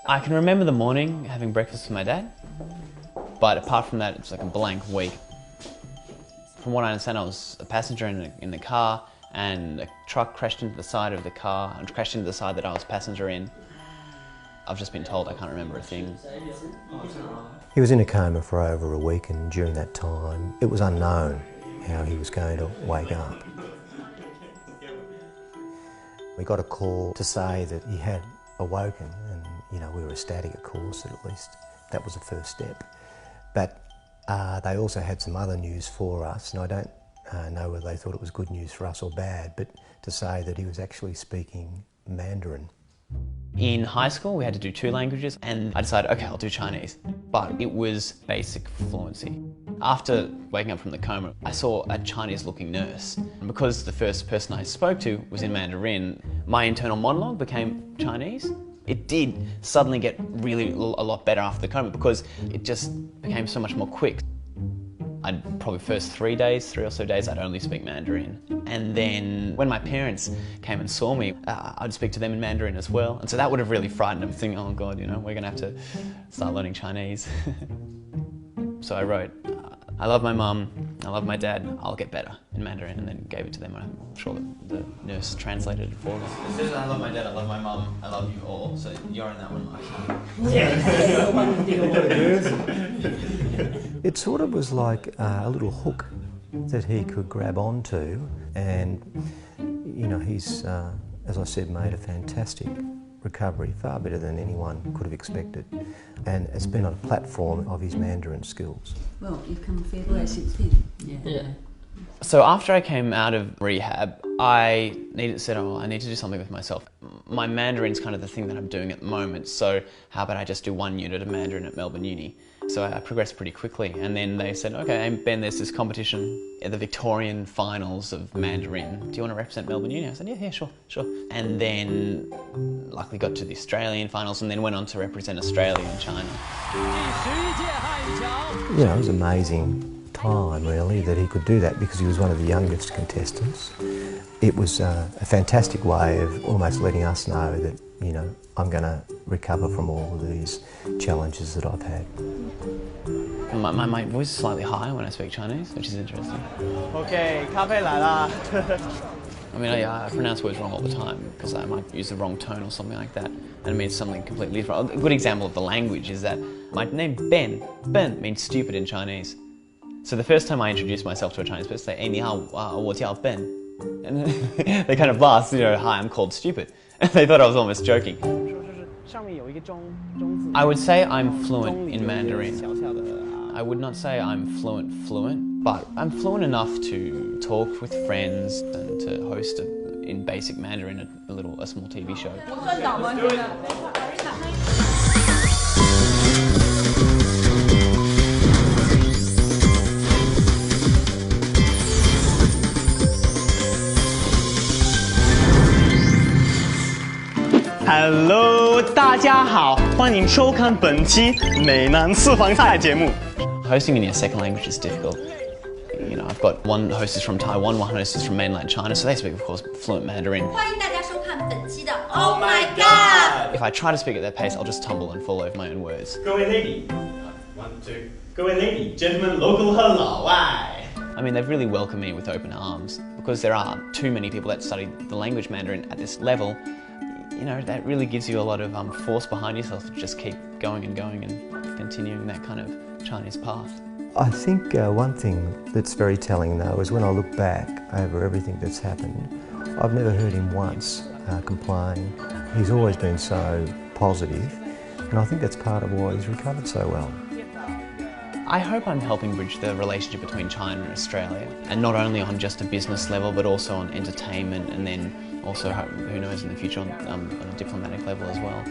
I can remember the morning having breakfast with my dad, but apart from that, it's like a blank week. From what I understand, I was a passenger in the car, and a truck crashed into the side of the car and crashed into the side that I was a passenger in. I've just been told I can't remember a thing. He was in a coma for over a week, and during that time it was unknown how he was going to wake up. We got a call to say that he had awoken, and we were ecstatic, of course, at least that was the first step. But they also had some other news for us, and I don't know whether they thought it was good news for us or bad, but to say that he was actually speaking Mandarin. In high school, we had to do 2 languages, and I decided, okay, I'll do Chinese. But it was basic fluency. After waking up from the coma, I saw a Chinese-looking nurse. And because the first person I spoke to was in Mandarin, my internal monologue became Chinese. It did suddenly get really a lot better after the coma because it just became so much more quick. I'd probably first 3 or so days, I'd only speak Mandarin. And then when my parents came and saw me, I'd speak to them in Mandarin as well. And so that would have really frightened them, thinking, oh God, we're gonna have to start learning Chinese. So I wrote, I love my mum, I love my dad, I'll get better in Mandarin, and then gave it to them. I'm sure that the nurse translated it for them. It says, I love my dad, I love my mum, I love you all. So you're in that one, Mike. It sort of was like a little hook that he could grab onto, and he's, as I said, made a fantastic recovery, far better than anyone could have expected, and it's been on a platform of his Mandarin skills. Well, you've come a fair way since then. Yeah. So after I came out of rehab, I said, I need to do something with myself. My Mandarin's kind of the thing that I'm doing at the moment, so how about I just do 1 unit of Mandarin at Melbourne Uni? So I progressed pretty quickly, and then they said, okay, Ben, there's this competition at the Victorian finals of Mandarin. Do you want to represent Melbourne Uni? I said, yeah, sure. And then luckily got to the Australian finals, and then went on to represent Australia and China. It was amazing time, really, that he could do that because he was one of the youngest contestants. It was a fantastic way of almost letting us know that, I'm going to recover from all of these challenges that I've had. My voice is slightly higher when I speak Chinese, which is interesting. Okay, 咖啡来啦. I mean, I pronounce words wrong all the time because I might use the wrong tone or something like that, and it means something completely different. A good example of the language is that my name Ben means stupid in Chinese. So the first time I introduced myself to a Chinese person, they say, 你好, 我叫 Ben. And they kind of laughed, hi, I'm called stupid. And they thought I was almost joking. I would say I'm fluent in Mandarin. I would not say I'm fluent, but I'm fluent enough to talk with friends and to host in basic Mandarin a small TV show. Hello， 大家好，欢迎收看本期美男私房菜节目。 Hosting in your second language is difficult. I've got one host is from Taiwan, one host is from mainland China, so they speak, of course, fluent Mandarin. 欢迎大家收看本期的 Oh My God! If I try to speak at their pace, I'll just tumble and fall over my own words. 各位 lady, 1, 2, 各位 lady, gentlemen, local 和老外。 I mean, they've really welcomed me with open arms because there are too many people that study the language Mandarin at this level. That really gives you a lot of force behind yourself to just keep going and continuing that kind of Chinese path. I think one thing that's very telling, though, is when I look back over everything that's happened, I've never heard him once complain. He's always been so positive, and I think that's part of why he's recovered so well. I hope I'm helping bridge the relationship between China and Australia, and not only on just a business level, but also on entertainment, and then also, who knows, in the future on a diplomatic level as well.